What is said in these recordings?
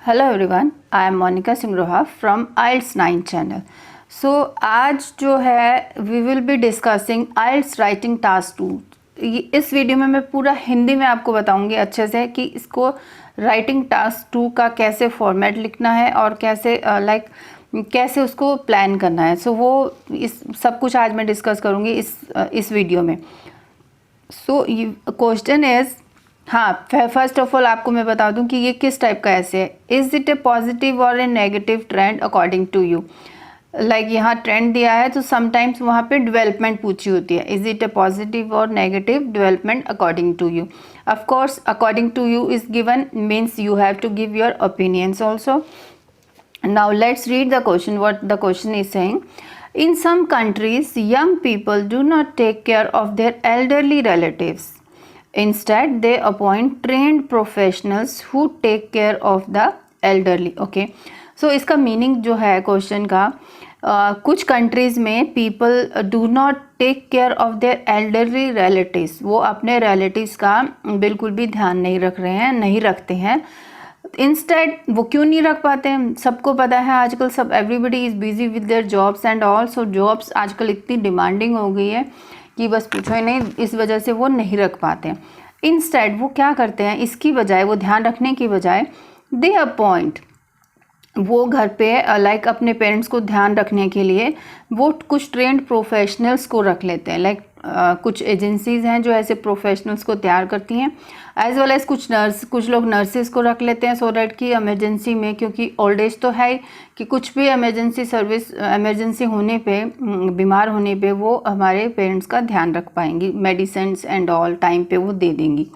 Hello everyone, I am Monika Singroha from IELTS 9 channel. So आज जो है we will be discussing IELTS writing task 2। इस video में मैं पूरा हिंदी में आपको बताऊंगी अच्छे से कि इसको राइटिंग टास्क 2 का कैसे फॉर्मेट लिखना है और कैसे कैसे उसको प्लान करना है। सो वो इस सब कुछ आज मैं डिस्कस करूँगी इस वीडियो में। सो क्वेश्चन इज़, हाँ, फर्स्ट ऑफ ऑल आपको मैं बता दूं कि ये किस टाइप का ऐसे है। इज इट ए पॉजिटिव और a negative trend according to you. Like यहाँ ट्रेंड दिया है तो समटाइम्स वहाँ पे डेवलपमेंट पूछी होती है। इज इट ए पॉजिटिव और negative development according to you. Of course according to you is given, means you have to give your opinions also. Now let's read the question. What the question is saying: in some countries, young people do not take care of their elderly relatives. Instead, they appoint trained professionals who take care of the elderly. Okay. So इसका meaning जो है question का, कुछ countries में people do not take care of their elderly relatives. वो अपने relatives का बिल्कुल भी ध्यान नहीं रख रहे हैं, नहीं रखते हैं। इंस्टेड वो क्यों नहीं रख पाते हैं? सबको पता है आजकल सब everybody is busy with their jobs and all. So jobs आजकल इतनी डिमांडिंग हो गई है कि बस पूछो ही नहीं, इस वजह से वो नहीं रख पाते हैं। इंस्टेड वो क्या करते हैं, इसकी बजाय वो ध्यान रखने की बजाय दे अपॉइंट, वो घर पे अपने पेरेंट्स को ध्यान रखने के लिए वो कुछ ट्रेंड प्रोफेशनल्स को रख लेते हैं। कुछ एजेंसीज़ हैं जो ऐसे प्रोफेशनल्स को तैयार करती हैं, एज वेल एज कुछ लोग नर्सेज को रख लेते हैं, सो डैट कि इमरजेंसी में, क्योंकि ओल्ड एज तो है ही, कि कुछ भी इमरजेंसी होने पे, बीमार होने पे वो हमारे पेरेंट्स का ध्यान रख पाएंगी, मेडिसिन एंड ऑल टाइम पे वो दे देंगी।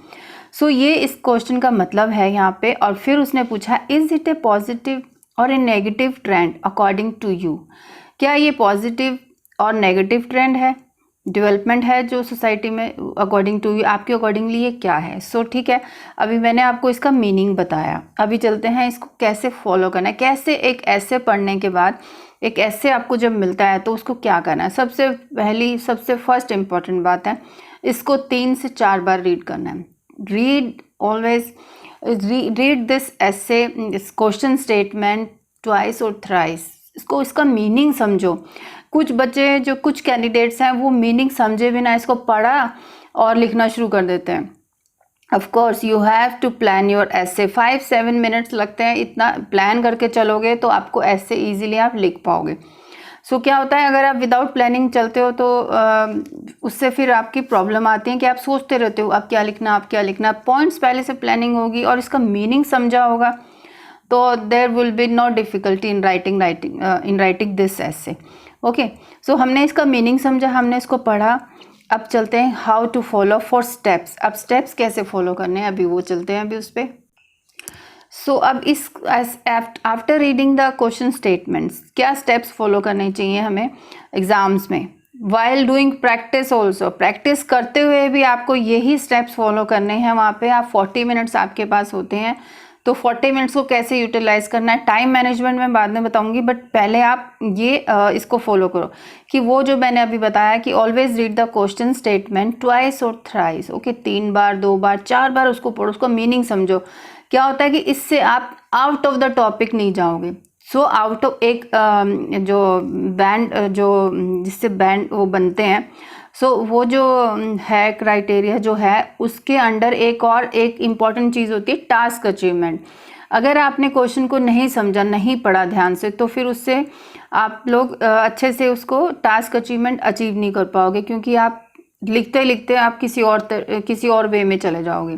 सो ये इस क्वेश्चन का मतलब है यहाँ पे। और फिर उसने पूछा, इज़ इट ए पॉजिटिव और a negative trend according to you. क्या ये पॉजिटिव और नेगेटिव ट्रेंड है, डेवलपमेंट है जो सोसाइटी में अकॉर्डिंग टू यू, आपके अकॉर्डिंगली ये क्या है? सो ठीक है, अभी मैंने आपको इसका मीनिंग बताया। अभी चलते हैं इसको कैसे फॉलो करना है, कैसे एक ऐसे पढ़ने के बाद एक ऐसे आपको जब मिलता है तो उसको क्या करना है। सबसे फर्स्ट इम्पॉर्टेंट बात है, इसको 3 से 4 बार रीड करना है। रीड ऑलवेज, रीड दिस ऐसे, इस क्वेश्चन स्टेटमेंट ट्वाइस और थ्राइस। इसका मीनिंग समझो। कुछ बच्चे, जो कुछ कैंडिडेट्स हैं, वो मीनिंग समझे बिना इसको पढ़ा और लिखना शुरू कर देते हैं। Of course you have to plan your essay. 5-7 minutes लगते हैं, इतना प्लान करके चलोगे तो आपको ऐसे ईजिली आप लिख पाओगे। सो क्या होता है, अगर आप विदाउट प्लानिंग चलते हो तो उससे फिर आपकी प्रॉब्लम आती है कि आप सोचते रहते हो आप क्या लिखना। पॉइंट्स पहले से प्लानिंग होगी और इसका मीनिंग समझा होगा तो there will be no difficulty in writing this essay. Okay, so हमने इसका मीनिंग समझा, हमने इसको पढ़ा। अब चलते हैं how to follow four steps. अब स्टेप्स कैसे फॉलो करने हैं, अभी वो चलते हैं अभी उस पर। सो अब इस after reading the question statements, क्या स्टेप्स फॉलो करने चाहिए हमें एग्जाम्स में। While doing practice also, practice करते हुए भी आपको यही स्टेप्स फॉलो करने हैं। वहाँ पे आप 40 मिनट्स आपके पास होते हैं, तो 40 मिनट्स को कैसे यूटिलाइज करना है, टाइम मैनेजमेंट मैं बाद में बताऊंगी, बट पहले आप ये इसको फॉलो करो कि वो जो मैंने अभी बताया कि always read the question statement twice और थ्राइस। ओके, 3 बार, 2 बार, 4 बार उसको पढ़ो, उसको मीनिंग समझो। क्या होता है कि इससे आप आउट ऑफ द टॉपिक नहीं जाओगे। सो आउट ऑफ एक जो बैंड, जो जिससे बैंड वो बनते हैं, सो वो जो है क्राइटेरिया जो है, उसके अंडर एक इम्पॉर्टेंट चीज़ होती है टास्क अचीवमेंट। अगर आपने क्वेश्चन को नहीं समझा, नहीं पढ़ा ध्यान से, तो फिर उससे आप लोग अच्छे से उसको टास्क अचीवमेंट अचीव नहीं कर पाओगे, क्योंकि आप लिखते लिखते आप किसी और वे में चले जाओगे।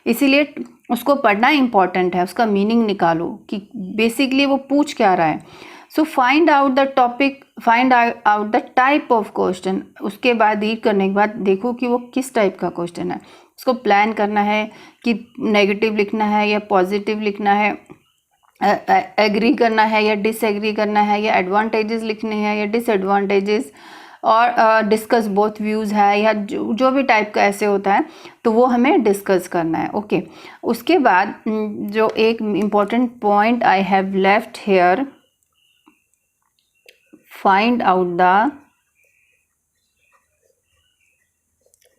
इसीलिए उसको पढ़ना इंपॉर्टेंट है, उसका मीनिंग निकालो कि बेसिकली वो पूछ क्या रहा है। So find out the topic, find out the type of question. उसके बाद रीड करने के बाद देखो कि वो किस टाइप का क्वेश्चन है। उसको प्लान करना है कि नेगेटिव लिखना है या पॉजिटिव लिखना है, एग्री करना है या डिसएग्री करना है, या एडवांटेजेस लिखने हैं या डिसएडवांटेजेस, और डिस्कस बोथ व्यूज़ है, या जो भी टाइप का ऐसे होता है तो वो हमें डिस्कस करना है। ओके, उसके बाद जो एक important point I have left here, find out the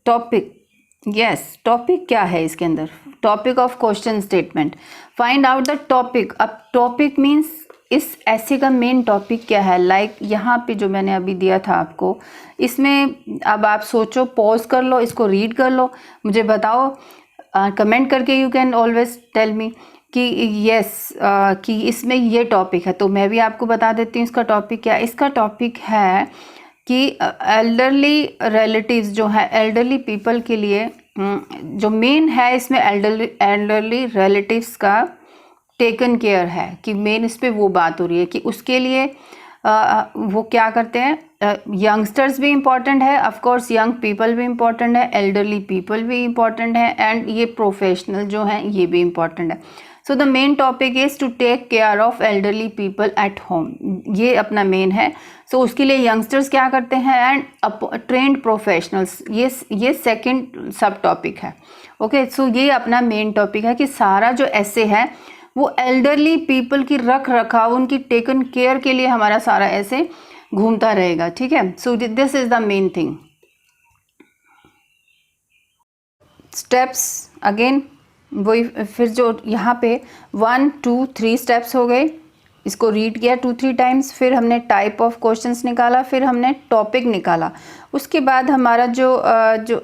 topic yes, topic क्या है इसके अंदर? Topic of question statement, find out the topic. अब टॉपिक मीन्स इस ऐसे का मेन टॉपिक क्या है। लाइक यहाँ पे जो मैंने अभी दिया था आपको, इसमें अब आप सोचो, पॉज कर लो, इसको रीड कर लो, मुझे बताओ कमेंट करके। You can always tell me कि यस कि इसमें ये टॉपिक है, तो मैं भी आपको बता देती हूँ इसका टॉपिक क्या है। इसका टॉपिक है कि एल्डरली रिलेटिव्स जो है, एल्डरली पीपल के लिए जो मेन है इसमें एल्डरली रिलेटिव्स का टेकन केयर है, कि मेन इस पे वो बात हो रही है कि उसके लिए वो क्या करते हैं। यंगस्टर्स भी इम्पॉर्टेंट है, ऑफ कोर्स यंग पीपल भी इम्पॉर्टेंट है, एल्डरली पीपल भी इम्पॉर्टेंट है, एंड ये प्रोफेशनल जो हैं ये भी इम्पॉर्टेंट है। So the main topic is to take care of elderly people at home, ये अपना मेन है। सो उसके लिए यंगस्टर्स क्या करते हैं, एंड ट्रेंड प्रोफेशनल्स, ये सेकंड सब टॉपिक है। ओके, सो ये अपना मेन टॉपिक है कि सारा जो ऐसे है वो एल्डरली पीपल की रख रखाव, उनकी टेकन केयर के लिए हमारा सारा ऐसे घूमता रहेगा। ठीक है, so this is the main thing. Steps again वही, फिर जो यहाँ पे 1 2 3 स्टेप्स हो गए, इसको रीड किया 2-3 टाइम्स, फिर हमने टाइप ऑफ क्वेश्चंस निकाला, फिर हमने टॉपिक निकाला। उसके बाद हमारा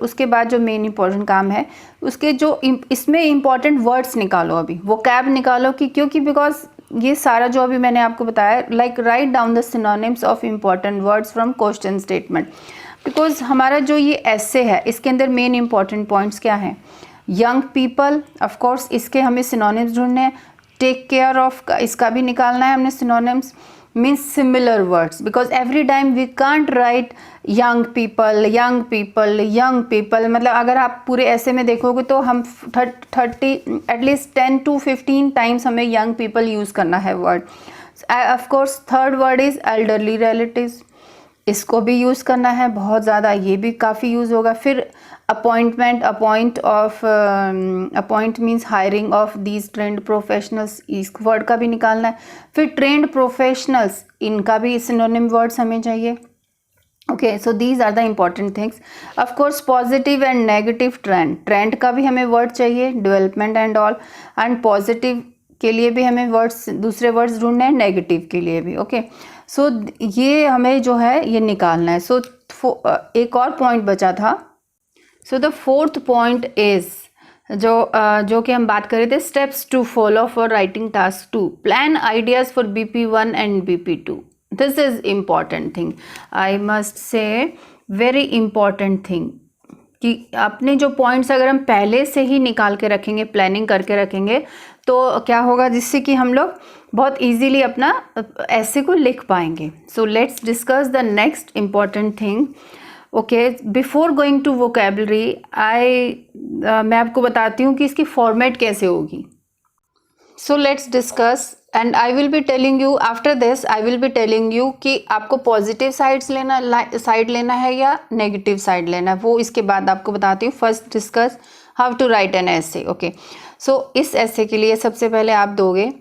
उसके बाद जो मेन इंपॉर्टेंट काम है, उसके जो इसमें इंपॉर्टेंट वर्ड्स निकालो, अभी वो कैब निकालो कि क्योंकि बिकॉज ये सारा जो अभी मैंने आपको बताया, like write down the synonyms of important words from question statement. Because हमारा जो ये ऐसे है इसके अंदर मेन इंपॉर्टेंट पॉइंट्स क्या हैं। यंग पीपल, ऑफ कोर्स इसके हमें सिनोनिम्स ढूंढने हैं। टेक केयर ऑफ का इसका भी निकालना है हमने synonyms, means similar words, because every time we can't write young people young people young people. मतलब अगर आप पूरे ऐसे में देखोगे तो हम 30 एटलीस्ट 10 to 15 टाइम्स हमें यंग पीपल यूज़ करना है word. Of course third word is elderly relatives, इसको भी यूज़ करना है बहुत ज़्यादा, ये भी काफ़ी यूज़ होगा। फिर appointment, appoint means hiring of these trained professionals, इस वर्ड का भी निकालना है। फिर ट्रेंड प्रोफेशनल्स, इनका भी सिनोनिम वर्ड्स हमें चाहिए। Okay, so these are the important things. Of course positive and negative trend का भी हमें वर्ड चाहिए, development and all. And positive के लिए भी हमें वर्ड्स, दूसरे वर्ड्स ढूंढने हैं, नेगेटिव के लिए भी। ओके, सो ये हमें जो है ये निकालना है। सो एक और पॉइंट बचा था। So the fourth point is जो कि हम बात कर रहे थे, steps to follow for writing task 2, plan ideas for BP1 and BP2। This is important thing, I must say very important thing, कि अपने जो पॉइंट्स अगर हम पहले से ही निकाल के रखेंगे, प्लानिंग करके रखेंगे, तो क्या होगा, जिससे कि हम लोग बहुत इजीली अपना ऐसे को लिख पाएंगे। So let's discuss the next important thing. Okay, before going to vocabulary मैं आपको बताती हूँ कि इसकी फॉर्मेट कैसे होगी। So let's discuss and I will be telling you, after this I will be telling you कि आपको पॉजिटिव साइड लेना है या नेगेटिव साइड लेना है, वो इसके बाद आपको बताती हूँ। First discuss how to write an essay. Okay, so इस ऐसे के लिए सबसे पहले आप दोगे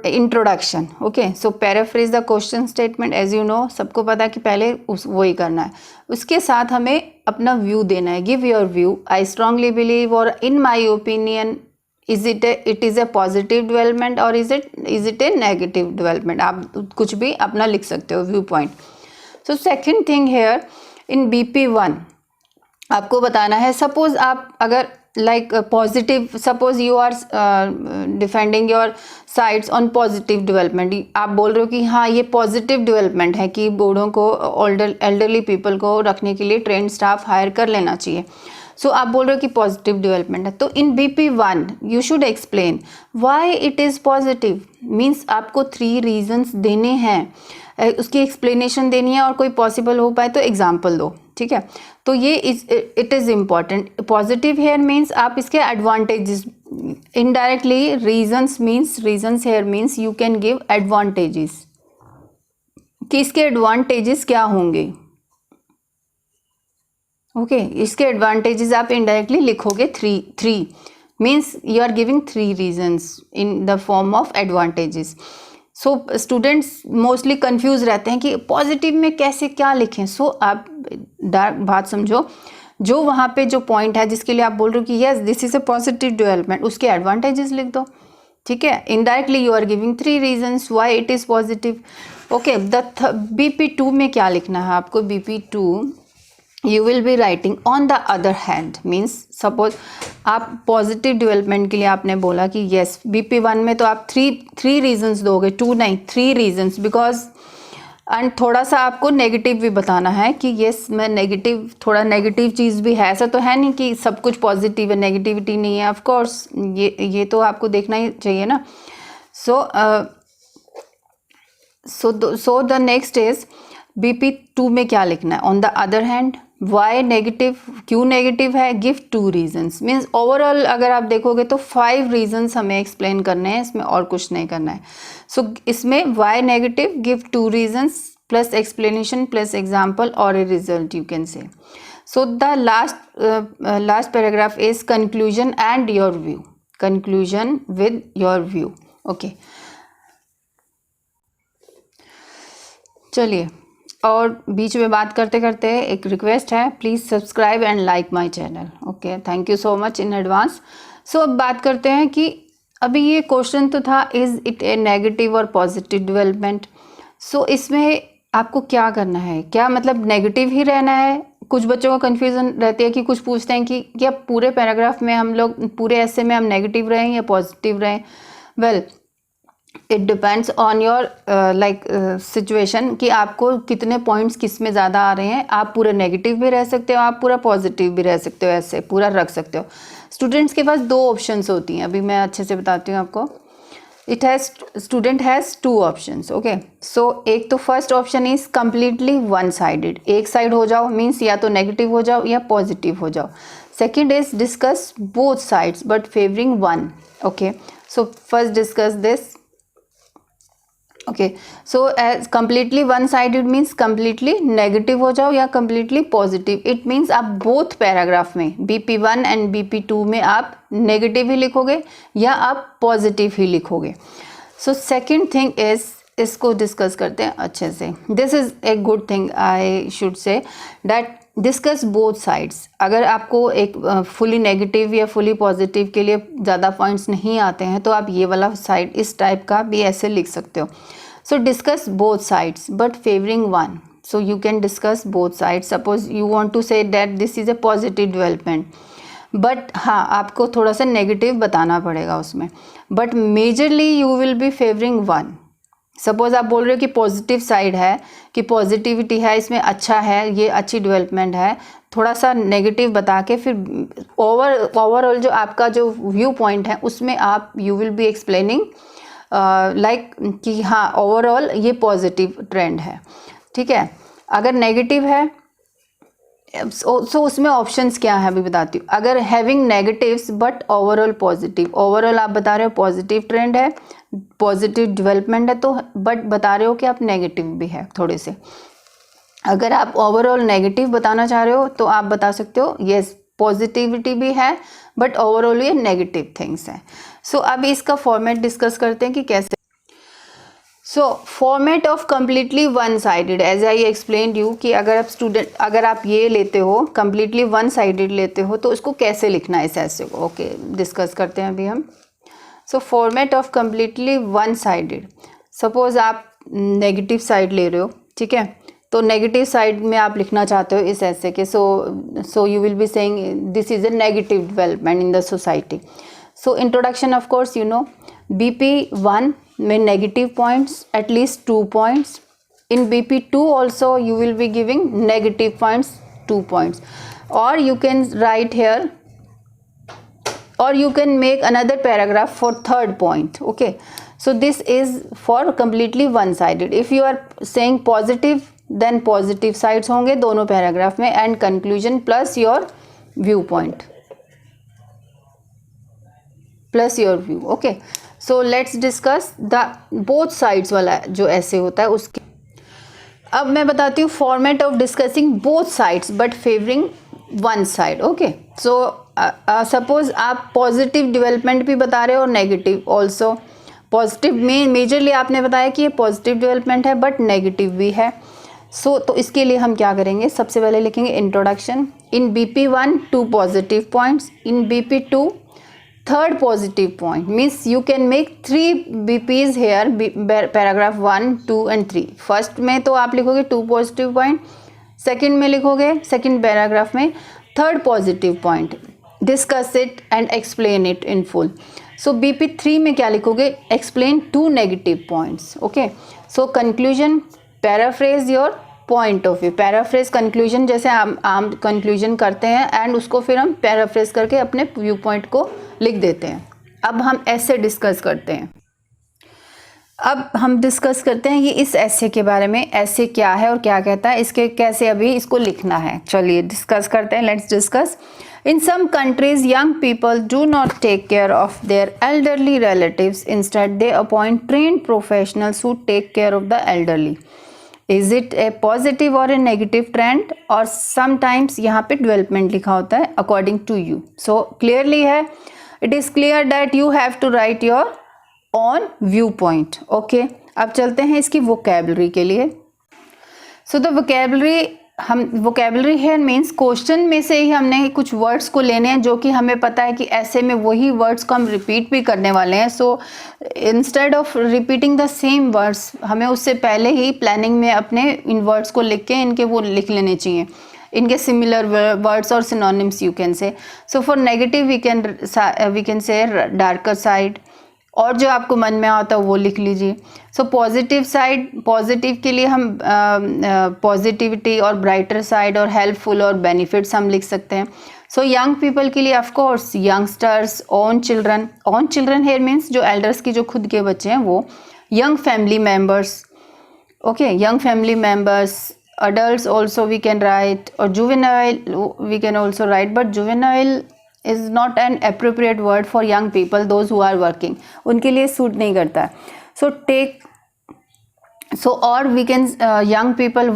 introduction. Okay, so paraphrase the question statement, as you know, सबको पता है कि पहले वो ही करना है। उसके साथ हमें अपना व्यू देना है, give your view, I strongly believe और in my opinion, it is a positive development और is it a negative development. आप कुछ भी अपना लिख सकते हो view point. So second thing here, in BP1 आपको बताना है, सपोज आप अगर like positive, suppose you are defending your sides on positive development, आप बोल रहे हो कि हाँ ये पॉजिटिव डेवलपमेंट है कि बूढ़ों को, एल्डरली पीपल को रखने के लिए ट्रेंड स्टाफ हायर कर लेना चाहिए। सो आप बोल रहे हो कि पॉजिटिव डेवलपमेंट है, तो इन BP1 you should explain why it is positive, means आपको 3 रीजंस देने हैं, उसकी एक्सप्लेनेशन देनी है, और कोई पॉसिबल हो पाए तो एग्जाम्पल दो। ठीक है, तो ये it is important. Positive here means आप इसके advantages, indirectly reasons here means you can give advantages, कि इसके एडवांटेजेस क्या होंगे। ओके, इसके एडवांटेजेस आप इनडायरेक्टली लिखोगे, 3 means you are giving 3 reasons in the form of advantages. So students mostly confuse रहते हैं कि पॉजिटिव में कैसे क्या लिखें। सो आप बात समझो, जो वहाँ पे जो पॉइंट है जिसके लिए आप बोल रहे हो कि yes this is a positive development, उसके एडवांटेजेस लिख दो, ठीक है। Indirectly you are giving 3 reasons why it is positive. Okay, BP2 में क्या लिखना है आपको? BP2 you will be writing on the other hand, means suppose आप पॉजिटिव डेवलपमेंट के लिए आपने बोला कि यस BP1 में तो आप थ्री रीजंस दोगे, 2 नहीं 3 रीजंस, बिकॉज एंड थोड़ा सा आपको नेगेटिव भी बताना है कि यस मैं नेगेटिव, थोड़ा नेगेटिव चीज़ भी है, ऐसा तो है नहीं कि सब कुछ पॉजिटिव है, नेगेटिविटी नहीं है, ऑफ कोर्स ये तो आपको देखना ही चाहिए ना। सो द नेक्स्ट इज BP2 में क्या लिखना है? On the other hand, why negative, क्यों नेगेटिव है? गिव 2 रीजंस, मीन्स ओवरऑल अगर आप देखोगे तो 5 रीजंस हमें एक्सप्लेन करने हैं, इसमें और कुछ नहीं करना है। सो इसमें why negative, give 2 reasons plus explanation plus example और a result you can say. So the last paragraph is conclusion and your view, conclusion with your view. Okay, चलिए, और बीच में बात करते करते एक रिक्वेस्ट है, please subscribe and like my channel. Okay, thank you so much in advance. So अब बात करते हैं कि अभी ये क्वेश्चन तो था इज़ इट ए नेगेटिव और पॉजिटिव डेवलपमेंट। सो इसमें आपको क्या करना है? क्या मतलब नेगेटिव ही रहना है? कुछ बच्चों को कन्फ्यूज़न रहती है कि कुछ पूछते हैं कि क्या पूरे पैराग्राफ में हम लोग, पूरे ऐसे में हम नेगेटिव रहें या पॉजिटिव रहें? Well it depends on your situation कि आपको कितने पॉइंट्स किस में ज़्यादा आ रहे हैं। आप पूरा नेगेटिव भी रह सकते हो, आप पूरा पॉजिटिव भी रह सकते हो, ऐसे पूरा रख सकते हो। स्टूडेंट्स के पास 2 ऑप्शंस होती हैं, अभी मैं अच्छे से बताती हूँ आपको। Student has 2 options. ओके, सो एक तो first option is completely one sided, एक साइड हो जाओ, मीन्स या तो नेगेटिव हो जाओ या पॉजिटिव हो जाओ। Second is discuss both sides but favouring one. Okay, so first discuss this. Okay, so as completely one sided means completely negative हो जाओ या कम्प्लीटली पॉजिटिव। इट मीन्स आप बोथ पैराग्राफ में BP1 एंड BP2 में आप negative ही लिखोगे या आप पॉजिटिव ही लिखोगे। सो सेकेंड थिंग इज, इसको डिस्कस करते हैं अच्छे से। This is a good thing I should say that discuss both sides. अगर आपको एक फुली नेगेटिव या फुली पॉजिटिव के लिए ज़्यादा पॉइंट्स नहीं आते हैं तो आप ये वाला साइड इस टाइप का भी ऐसे लिख सकते हो। So discuss both sides but favouring one. So you can discuss both sides. Suppose you want to say that this is a positive development, but हाँ आपको थोड़ा सा नेगेटिव बताना पड़ेगा उसमें, but majorly you will be favouring one. Suppose आप बोल रहे हो कि पॉजिटिव साइड है, कि पॉजिटिविटी है, इसमें अच्छा है, ये अच्छी डेवलपमेंट है, थोड़ा सा नेगेटिव बता के फिर ओवरऑल जो आपका जो व्यू पॉइंट है उसमें आप you will be explaining like कि हाँ ओवरऑल ये पॉजिटिव ट्रेंड है, ठीक है। अगर नेगेटिव है सो उसमें ऑप्शंस क्या है अभी बताती हूँ। अगर having negatives but overall positive, overall आप बता रहे हो पॉजिटिव ट्रेंड है, पॉजिटिव डेवलपमेंट है, तो बट बता रहे हो कि आप नेगेटिव भी है थोड़े से। अगर आप ओवरऑल नेगेटिव बताना चाह रहे हो तो आप बता सकते हो यस पॉजिटिविटी भी है बट ओवरऑल ये नेगेटिव थिंग्स हैं। सो अब इसका फॉर्मेट डिस्कस करते हैं कि कैसे। So format of completely one sided, as I explain you कि अगर आप ये लेते हो कम्प्लीटली वन साइडेड लेते हो तो उसको कैसे लिखना है इस ऐसे को। ओके, डिस्कस करते हैं अभी हम। So format of completely one sided, suppose आप नेगेटिव साइड ले रहे हो, ठीक है, तो नेगेटिव साइड में आप लिखना चाहते हो इस ऐसे के। So you will be saying this is a negative development in the society. So introduction of course you know BP1 में negative points at least 2 points, in BP2 also you will be giving negative points 2 points, और you can write here or you can make another paragraph for third point. Okay, so this is for completely one sided. If you are saying positive then positive sides होंगे दोनों paragraph में, and conclusion plus your viewpoint plus your view. Okay, so let's discuss the both sides वाला जो ऐसे होता है उसके। अब मैं बताती हूँ format of discussing both sides but favouring one side. Okay, so suppose आप पॉजिटिव डेवलपमेंट भी बता रहे हो और नेगेटिव ऑल्सो। पॉजिटिव में मेजरली आपने बताया कि ये पॉजिटिव डेवलपमेंट है बट नेगेटिव भी है। सो तो इसके लिए हम क्या करेंगे, सबसे पहले लिखेंगे introduction. In BP1 2 positive points, in BP2 third positive point, means you can make 3 BPs here, paragraph 1 2 and 3. First में तो आप लिखोगे 2 पॉजिटिव पॉइंट, सेकेंड में लिखोगे सेकेंड पैराग्राफ में third positive point, discuss it and explain it in full. So BP3 में क्या लिखोगे, explain 2 negative points. Okay, so conclusion, paraphrase your point of view. Paraphrase conclusion जैसे आम कंक्लूजन करते हैं एंड उसको फिर हम पैराफ्रेज करके अपने व्यू पॉइंट को लिख देते हैं. अब हम ऐसे डिस्कस करते हैं. अब हम डिस्कस करते हैं ये इस ऐसे के बारे में, ऐसे क्या है और क्या कहता है, इसके कैसे अभी इसको लिखना है. चलिए डिस्कस करते हैं. Let's discuss. In some countries, young people do not take care of their elderly relatives. Instead, they appoint trained professionals who take care of the elderly. Is it a positive or a negative trend? और sometimes यहाँ पे development लिखा होता है according to you. So clearly है, it is clear that you have to write your own viewpoint. Okay, अब चलते हैं इसकी vocabulary के लिए. So the vocabulary, हम वोकेबलरी है मीन्स क्वेश्चन में से ही हमने कुछ वर्ड्स को लेने हैं जो कि हमें पता है कि ऐसे में वही वर्ड्स को हम रिपीट भी करने वाले हैं. So instead of repeating the same words, हमें उससे पहले ही प्लानिंग में अपने इन वर्ड्स को लिख के इनके वो लिख लेने चाहिए, इनके सिमिलर वर्ड्स और synonyms you can say. So for negative we can say darker side, और जो आपको मन में आता है वो लिख लीजिए. सो पॉजिटिव साइड, पॉजिटिव के लिए हम पॉजिटिविटी और ब्राइटर साइड और हेल्पफुल और बेनिफिट्स हम लिख सकते हैं. सो यंग पीपल के लिए of course youngsters, own children. Own children here means जो एल्डर्स की जो खुद के बच्चे हैं वो. Young family members, okay, young family members. adults also we can write, or juvenile we can also write, but juvenile is not an appropriate word for young people, those who are working, उनके लिए suit नहीं करता है. So take, so or we can young people,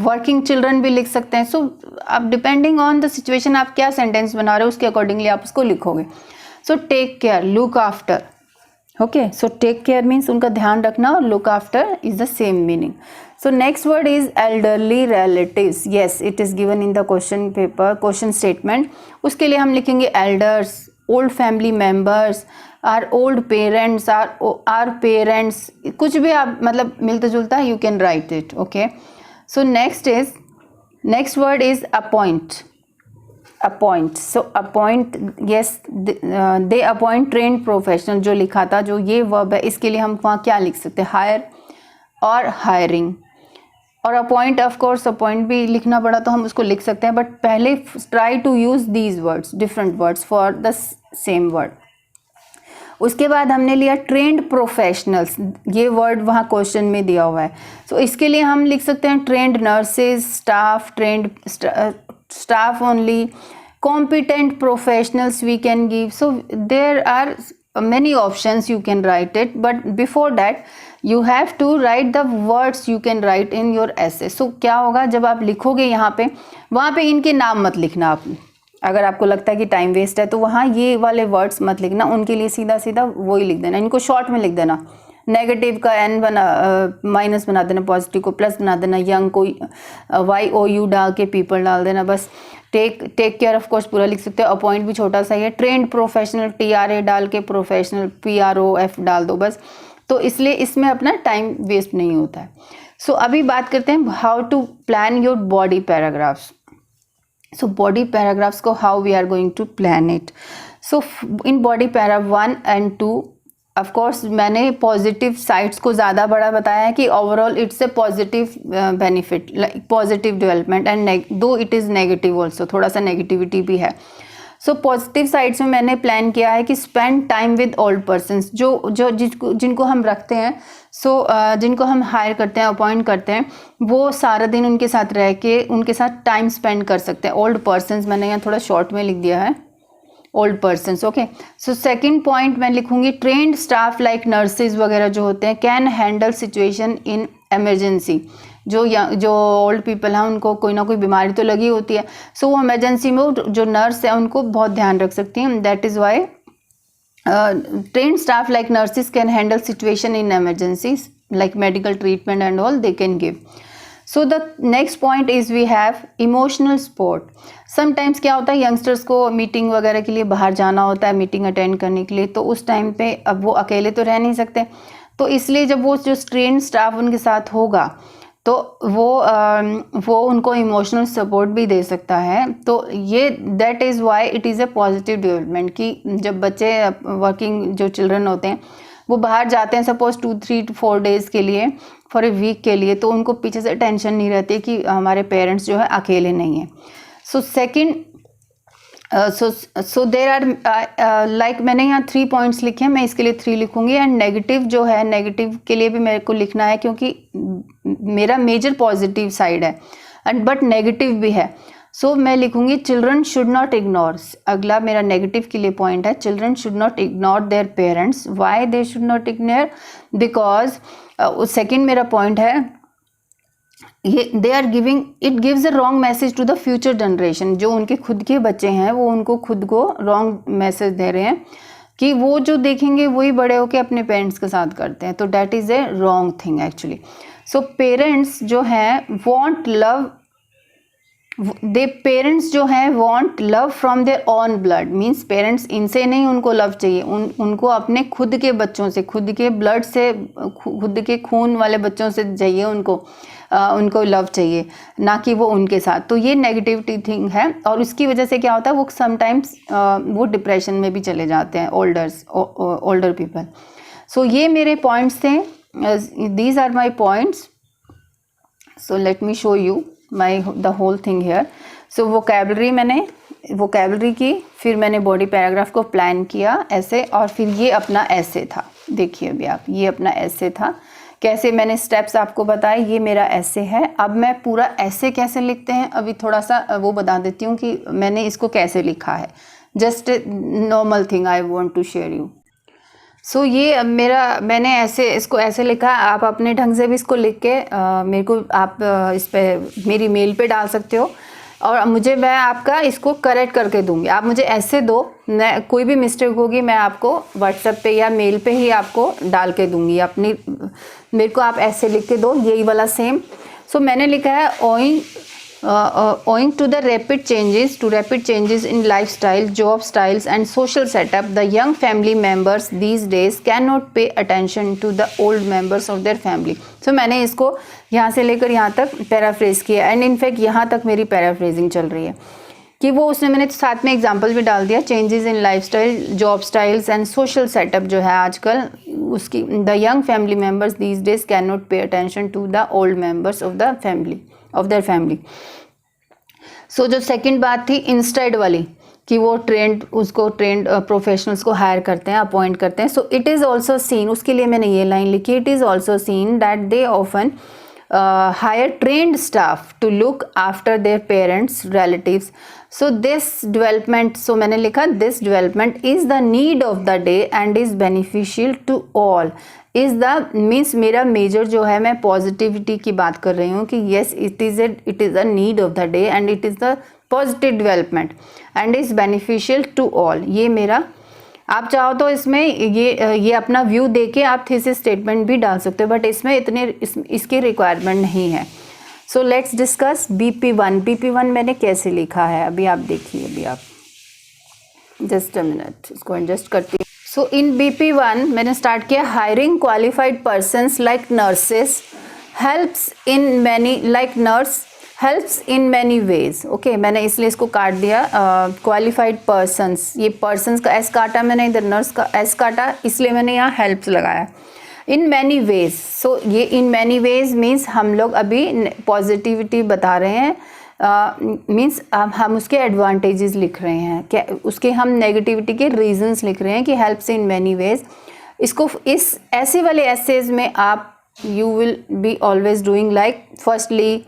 working children भी लिख सकते हैं. So अब depending on the situation आप क्या sentence बना रहे हो उसके accordingly आप उसको लिखोगे. So take care, look after. Okay, so take care means उनका ध्यान रखना, और look after is the same meaning. So next word is elderly relatives. Yes, it is given in the question paper, question statement. उसके लिए हम लिखेंगे elders, old family members, our old parents, our parents, कुछ भी आप मतलब मिलता जुलता है, you can write it. Okay, so next word is appoint. Appoint. So appoint, yes, they appoint trained professional, जो लिखा था, जो ये वर्ब है, इसके लिए हम वहाँ क्या लिख सकते हैं, हायर और हायरिंग. और अपॉइंट, ऑफ कोर्स अपॉइंट भी लिखना पड़ा तो हम उसको लिख सकते हैं, बट पहले try to use these words, different words for the same word. उसके बाद हमने लिया ट्रेंड प्रोफेशनल्स, ये वर्ड वहाँ क्वेश्चन में दिया हुआ है. सो इसके लिए हम लिख सकते हैं trend nurses, staff, trend staff only, competent professionals we can give. So there are many options you can write it, but before that you have to write the words you can write in your essay. So क्या होगा जब आप लिखोगे यहाँ पे, वहाँ पे इनके नाम मत लिखना. आप अगर आपको लगता है कि टाइम वेस्ट है तो वहाँ ये वाले वर्ड्स मत लिखना, उनके लिए सीधा सीधा वही लिख देना, इनको शॉर्ट में लिख देना. नेगेटिव का एन माइनस बना देना, पॉजिटिव को प्लस बना देना, यंग को YOU डाल के पीपल डाल देना, बस. टेक केयर ऑफ कोर्स पूरा लिख सकते हो, अपॉइंट भी छोटा सा ही है. ट्रेंड प्रोफेशनल, TRA डाल के प्रोफेशनल PROF डाल दो बस. तो इसलिए इसमें अपना टाइम वेस्ट नहीं होता है. सो अभी बात करते हैं how to plan your body paragraphs. So body paragraphs को how we are going to plan it. So in body paragraph 1 and 2 of course मैंने पॉजिटिव साइड्स को ज़्यादा बड़ा बताया है कि overall it's a positive benefit, like positive development, and though it is negative also, थोड़ा सा नेगेटिविटी भी है. सो पॉजिटिव साइड्स में मैंने प्लान किया है कि spend time with old persons, जिनको हम रखते हैं, जिनको हम हायर करते हैं, अपॉइंट करते हैं, वो सारा दिन उनके साथ रह के उनके साथ टाइम स्पेंड कर सकते हैं. ओल्ड पर्सनस मैंने यहाँ थोड़ा शॉर्ट में लिख दिया है, old persons. Okay, so second point मैं लिखूंगी ट्रेंड स्टाफ लाइक नर्सेज वगैरह जो होते हैं, can handle situation in emergency. जो ओल्ड पीपल हैं उनको कोई ना कोई बीमारी तो लगी होती है, सो वो इमरजेंसी में जो नर्स है उनको बहुत ध्यान रख सकती हैं. That is why trained staff like nurses can handle situation in emergencies like medical treatment and all they can give. So the next point is we have emotional support. Sometimes क्या होता है, यंगस्टर्स को meeting वगैरह के लिए बाहर जाना होता है, मीटिंग अटेंड करने के लिए, तो उस टाइम पे अब वो अकेले तो रह नहीं सकते, तो इसलिए जब वो जो ट्रेन स्टाफ उनके साथ होगा तो वो उनको इमोशनल सपोर्ट भी दे सकता है. तो ये that is why it is a positive development कि जब बच्चे वर्किंग जो चिल्ड्रन होते हैं वो बाहर जाते हैं सपोज 2-3 to 4 डेज़ के लिए, फॉर ए वीक के लिए, तो उनको पीछे से टेंशन नहीं रहती कि हमारे पेरेंट्स जो है अकेले नहीं हैं. So second, so there are like मैंने यहाँ 3 पॉइंट्स लिखे हैं, मैं इसके लिए 3 लिखूंगी. एंड नेगेटिव जो है, नेगेटिव के लिए भी मेरे को लिखना है क्योंकि मेरा मेजर पॉजिटिव साइड है एंड बट नेगेटिव भी है. सो मैं लिखूंगी चिल्ड्रन शुड नॉट इग्नोर. अगला मेरा नेगेटिव के लिए पॉइंट है, children should not ignore their parents. Why they should not ignore? Because second मेरा पॉइंट है, ये they are giving, it gives a wrong message to the future generation. जो उनके खुद के बच्चे हैं वो उनको खुद को रॉन्ग मैसेज दे रहे हैं कि वो जो देखेंगे वही बड़े होके अपने पेरेंट्स के साथ करते हैं, तो that is a wrong thing actually. So parents जो हैं वॉन्ट लव, दे पेरेंट्स जो हैं want love from their own blood. Means parents इनसे नहीं उनको लव चाहिए, उनको अपने खुद के बच्चों से, खुद के ब्लड से, खुद के खून वाले बच्चों से चाहिए उनको लव चाहिए, ना कि वो उनके साथ. तो ये नेगेटिविटी थिंग है और उसकी वजह से क्या होता है, वो समटाइम्स वो डिप्रेशन में भी चले जाते हैं ओल्डर पीपल. सो ये मेरे पॉइंट्स थे, these are my points. So let me show you the whole thing here. So vocabulary की, फिर मैंने बॉडी पैराग्राफ को प्लान किया ऐसे, और फिर ये अपना ऐसे था. देखिए अभी आप, ये अपना ऐसे था, कैसे मैंने स्टेप्स आपको बताए, ये मेरा ऐसे है. अब मैं पूरा ऐसे कैसे लिखते हैं अभी थोड़ा सा वो बता देती हूँ कि मैंने इसको कैसे लिखा है. Just normal thing I want to share you. So ये मैंने इसको ऐसे लिखा. आप अपने ढंग से भी इसको लिख के मेरे को आप इस पे मेरी मेल पे डाल सकते हो, और मैं आपका इसको करेक्ट करके दूंगी. आप मुझे ऐसे दो, मैं कोई भी मिस्टेक होगी मैं आपको व्हाट्सएप पे या मेल पे ही आपको डाल के दूंगी. अपनी मेरे को आप ऐसे लिख के दो, यही वाला सेम. सो मैंने लिखा है owing to the rapid changes in lifestyle, job styles and social setup, the young family members these days cannot pay attention to the old members of their family. So मैंने इसको यहाँ से लेकर यहाँ तक पैराफ्रेज किया, एंड इनफैक्ट यहाँ तक मेरी पैराफ्रेजिंग चल रही है कि वो उसने मैंने साथ में एग्जांपल भी डाल दिया. Changes in lifestyle, job styles and social setup जो है आजकल उसकी, the young family members these days can not pay attention to the old members of their family. So जो सेकंड बात थी इंस्टेड वाली कि वो ट्रेंड प्रोफेशनल्स को हायर करते हैं, अपॉइंट करते हैं. So it is also seen, उसके लिए मैंने ये लाइन लिखी, it is also seen that they often hire trained staff to look after their parents, relatives. So this development, so मैंने लिखा this development is the need of the day and is beneficial to all. is the means मेरा major जो है, मैं positivity की बात कर रही हूँ कि yes it is a need of the day and it is the positive development and is beneficial to all. ये मेरा, आप चाहो तो इसमें ये अपना व्यू देके आप थीसिस स्टेटमेंट भी डाल सकते हो, बट इसमें इसकी रिक्वायरमेट नहीं है. सो लेट्स डिस्कस BP1. BP1 मैंने कैसे लिखा है अभी आप देखिए, अभी आप जस्ट अ मिनट इसको एडजस्ट करती हूँ. सो इन BP1 मैंने स्टार्ट किया, hiring qualified persons like nurses helps in many helps in many ways. Okay, मैंने इसलिए इसको काट दिया क्वालिफाइड पर्सन्स. ये पर्सन्स का एस काटा मैंने, इधर नर्स का एस काटा, इसलिए मैंने यहाँ हेल्प्स लगाया. इन मैनी वेज, सो ये इन मैनी वेज मीन्स हम लोग अभी पॉजिटिविटी बता रहे हैं, मीन्स हम उसके एडवांटेजेस लिख रहे हैं, क्या उसके हम नेगेटिविटी के रीजंस लिख रहे हैं कि हेल्प्स इन मैनी वेज. इसको इस ऐसे वाले एसेज में आप you will be always doing like firstly,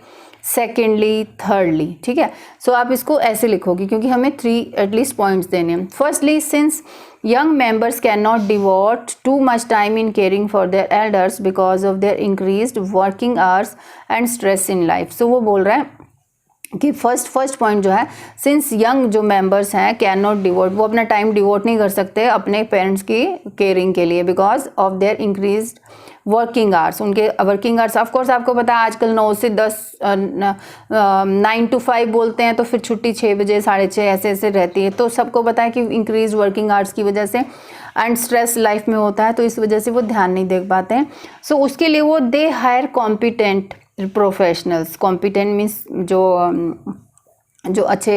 secondly, thirdly. ठीक है, सो आप इसको ऐसे लिखोगे क्योंकि हमें 3 एटलीस्ट पॉइंट्स देने हैं. Firstly, since young members can not devote too much time in caring for their elders because of their increased working hours and stress in life. So वो बोल रहा है कि फर्स्ट पॉइंट जो है, सिंस यंग जो मेंबर्स हैं can not devote, वो अपना टाइम डिवोट नहीं कर सकते अपने पेरेंट्स की केयरिंग के लिए because of their increased working hours. उनके वर्किंग आवर्स ऑफकोर्स आपको पता है आजकल 9 से 10 9 to 5 बोलते हैं, तो फिर छुट्टी 6 बजे 6:30 ऐसे ऐसे रहती है। तो सबको पता है कि इंक्रीज वर्किंग आवर्स की वजह से एंड स्ट्रेस लाइफ में होता है, तो इस वजह से वो ध्यान नहीं दे पाते हैं। सो उसके लिए वो they hire competent professionals. Competent means जो अच्छे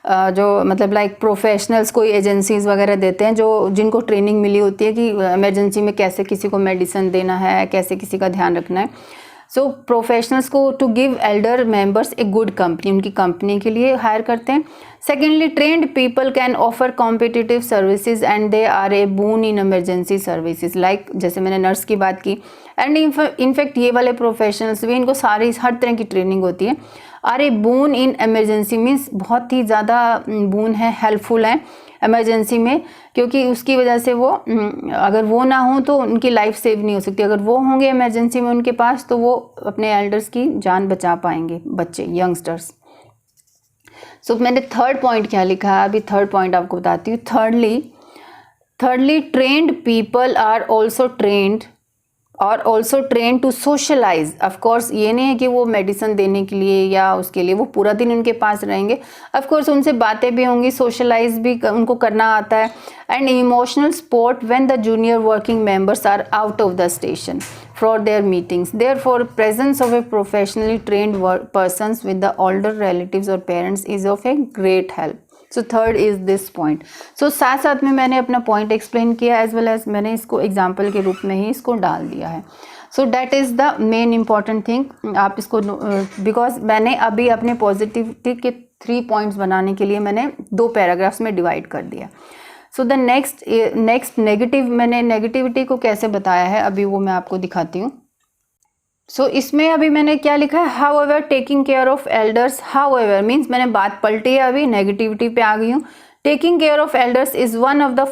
जो मतलब लाइक प्रोफेशनल्स कोई एजेंसीज वगैरह देते हैं जो जिनको ट्रेनिंग मिली होती है कि इमरजेंसी में कैसे किसी को मेडिसिन देना है, कैसे किसी का ध्यान रखना है। सो प्रोफेशनल्स को to give elder members a good company, उनकी कंपनी के लिए हायर करते हैं। Secondly, trained people can offer competitive services and they are a boon in emergency services, like जैसे मैंने नर्स की बात की। एंड इनफैक्ट ये वाले प्रोफेशनल्स भी, इनको सारी हर तरह की ट्रेनिंग होती है। Are a boon in emergency means बहुत ही ज़्यादा बून है, हेल्पफुल है इमरजेंसी में, क्योंकि उसकी वजह से वो अगर वो ना हो तो उनकी लाइफ सेव नहीं हो सकती। अगर वो होंगे इमरजेंसी में उनके पास तो वो अपने एल्डर्स की जान बचा पाएंगे, बच्चे यंगस्टर्स। सो मैंने थर्ड पॉइंट क्या लिखा है, अभी थर्ड पॉइंट आपको बताती हूँ। Thirdly trained people are also train to socialise. Of course ये नहीं है कि वो मेडिसिन देने के लिए या उसके लिए वो पूरा दिन उनके पास रहेंगे। ऑफकोर्स उनसे बातें भी होंगी, सोशलाइज भी उनको करना आता है। And emotional support when the junior working members are out of the station for their meetings. Therefore presence of a professionally trained persons with the older relatives और parents is of a great help. So third is this point. So साथ साथ में मैंने अपना point explain किया as well as मैंने इसको example के रूप में ही इसको डाल दिया है। So that is the main important thing. आप इसको बिकॉज मैंने अभी अपने पॉजिटिविटी के 3 पॉइंट्स बनाने के लिए मैंने 2 पैराग्राफ्स में डिवाइड कर दिया। सो द नेक्स्ट नेगेटिव, मैंने नेगेटिविटी को कैसे बताया है अभी वो मैं आपको दिखाती हूँ। सो इसमें अभी मैंने क्या लिखा है, how ever taking care of elders. How ever means मैंने बात पलटी है, अभी नेगेटिविटी पे आ गई हूँ। Taking care of elders is one of the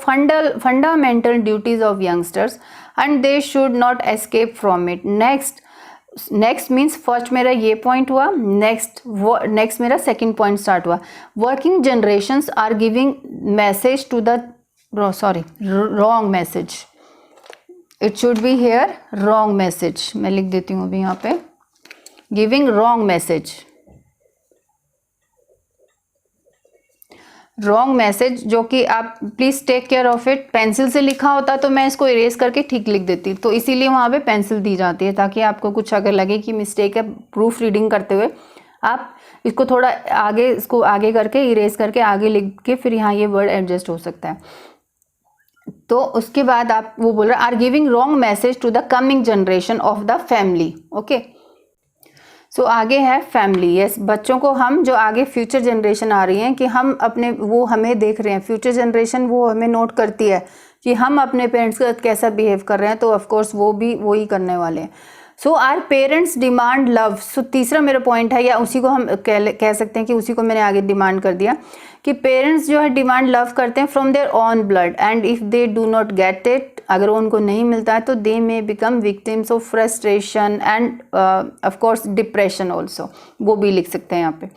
fundamental duties of youngsters and they should not escape from it. Next means first मेरा ये पॉइंट हुआ, नेक्स्ट मेरा सेकंड पॉइंट स्टार्ट हुआ। Working generations are giving message to the wrong message. It should be here wrong message. मैं लिख देती हूँ अभी यहाँ पे, गिविंग रॉन्ग मैसेज जो कि आप please take care of it. Pencil से लिखा होता तो मैं इसको इरेज करके ठीक लिख देती, तो इसीलिए वहाँ पे पेंसिल दी जाती है ताकि आपको कुछ अगर लगे कि मिस्टेक है प्रूफ रीडिंग करते हुए आप इसको थोड़ा आगे, इसको आगे करके इरेज करके आगे लिख के फिर यहाँ ये वर्ड एडजस्ट हो सकता है। तो उसके बाद आप वो बोल रहे are giving wrong message to the coming generation of the family. Okay, so आगे है फैमिली। यस, बच्चों को हम जो आगे फ्यूचर जनरेशन आ रही है कि हम अपने, वो हमें देख रहे हैं, फ्यूचर जनरेशन वो हमें नोट करती है कि हम अपने पेरेंट्स के साथ कैसा बिहेव कर रहे हैं, तो ऑफकोर्स वो भी वही करने वाले हैं। सो आर पेरेंट्स डिमांड लव। सो तीसरा मेरा पॉइंट है, या उसी को हम कह सकते हैं कि उसी को मैंने आगे डिमांड कर दिया कि पेरेंट्स जो है डिमांड लव करते हैं from their own blood and if they do not get it, अगर उनको नहीं मिलता है तो they may become victims of frustration and of course depression also, वो भी लिख सकते हैं यहाँ पे।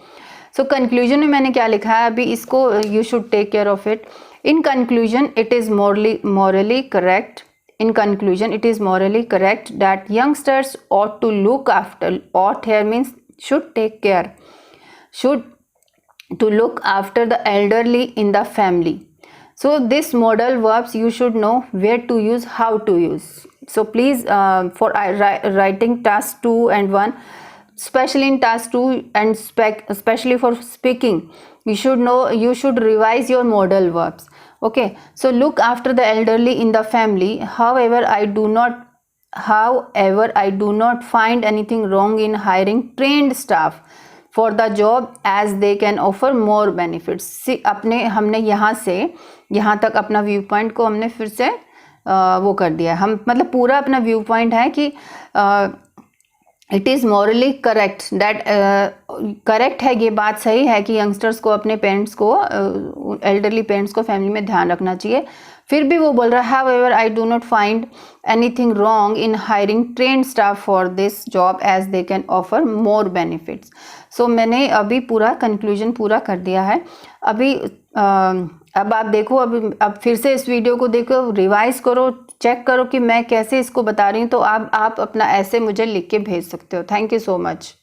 सो कंक्लूजन में मैंने क्या लिखा है अभी, इसको you should take care of it. In conclusion it is morally correct. In conclusion, it is morally correct that youngsters ought to look after, ought here means should take care, should to look after the elderly in the family. So this model verbs you should know where to use, how to use. So please for writing task 2 and 1, especially in task 2 and especially for speaking, you should know, you should revise your modal verbs. Okay, so look after the elderly in the family. However, I do not find anything wrong in hiring trained staff for the job as they can offer more benefits. हमने यहाँ से यहाँ तक अपना view point को हमने फिर से वो कर दिया। हम मतलब पूरा अपना व्यू पॉइंट है कि it is morally correct, that correct है, ये बात सही है कि यंगस्टर्स को अपने पेरेंट्स को, एल्डरली पेरेंट्स को फैमिली में ध्यान रखना चाहिए। फिर भी वो बोल रहा है however I do not find anything wrong in hiring trained staff for this job as they can offer more benefits. So मैंने अभी पूरा कंक्लूजन पूरा कर दिया है। अभी अब आप देखो, अब फिर से इस वीडियो को देखो, रिवाइज करो, चेक करो कि मैं कैसे इसको बता रही हूँ। तो आप अपना ऐसे मुझे लिख के भेज सकते हो। Thank you so much.